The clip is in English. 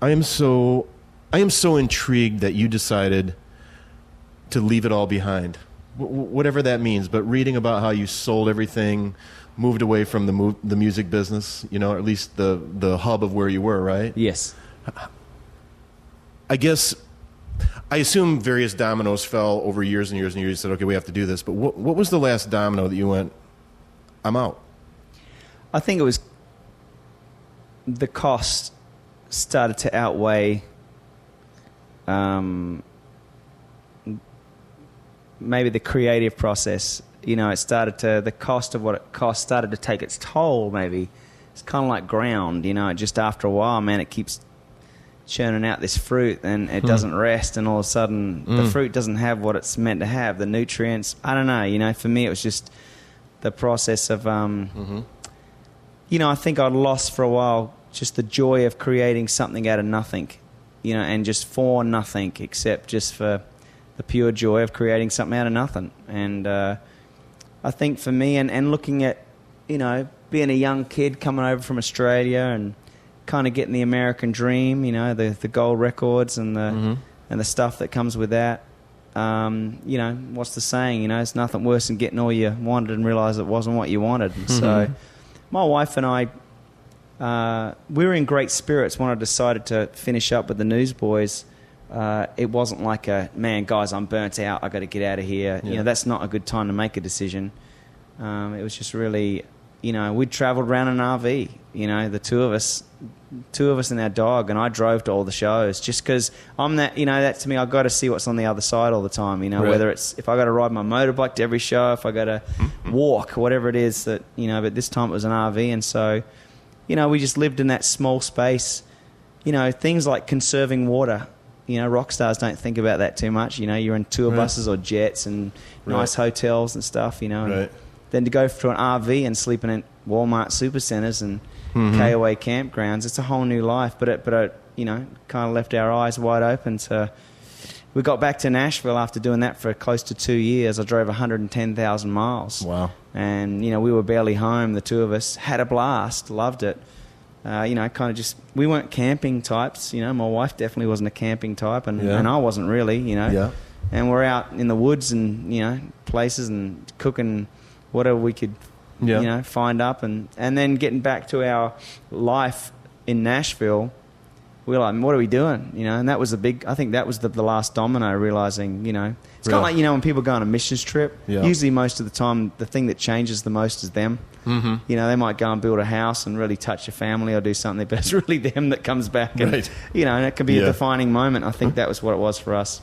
I am so intrigued that you decided to leave it all behind, whatever that means. But reading about how you sold everything, moved away from the music business, or at least the hub of where you were, right? Yes. I assume various dominoes fell over years and years and years. You said, okay, we have to do this. But what was the last domino that you went, I'm out? I think it was the cost started to outweigh maybe the creative process. The cost of what it cost started to take its toll, maybe. It's kind of like ground, just after a while, man, it keeps churning out this fruit and it doesn't rest, and all of a sudden the fruit doesn't have what it's meant to have, the nutrients. I don't know, for me it was just the process of I think I'd lost for a while just the joy of creating something out of nothing, and just for nothing, except just for the pure joy of creating something out of nothing. And I think for me, and looking at being a young kid coming over from Australia and kind of getting the American dream, the gold records and the stuff that comes with that. What's the saying? It's nothing worse than getting all you wanted and realize it wasn't what you wanted. And so my wife and I, we were in great spirits when I decided to finish up with the Newsboys. It wasn't like man, guys, I'm burnt out, I got to get out of here. Yeah. That's not a good time to make a decision. It was just really, we'd traveled around in an RV, the two of us and our dog, and I drove to all the shows just because I'm that, that to me, I've got to see what's on the other side all the time, right. Whether it's if I got to ride my motorbike to every show, if I got to walk, whatever it is that, but this time it was an RV. And so, we just lived in that small space, things like conserving water. Rock stars don't think about that too much. You're in tour buses or jets and nice hotels and stuff, and then to go to an RV and sleeping in Walmart supercenters and KOA campgrounds, it's a whole new life. But it kind of left our eyes wide open. So we got back to Nashville after doing that for close to 2 years. I drove 110,000 miles. Wow. And, we were barely home, the two of us. Had a blast, loved it. Kind of just, we weren't camping types, my wife definitely wasn't a camping type, and I wasn't really, Yeah. And we're out in the woods and, places and cooking whatever we could, find up, and then getting back to our life in Nashville, we were like, what are we doing? And that was I think that was the last domino, realizing, it's kind of like, when people go on a missions trip, usually most of the time, the thing that changes the most is them. They might go and build a house and really touch a family or do something, but it's really them that comes back. And, and it can be a defining moment. I think that was what it was for us.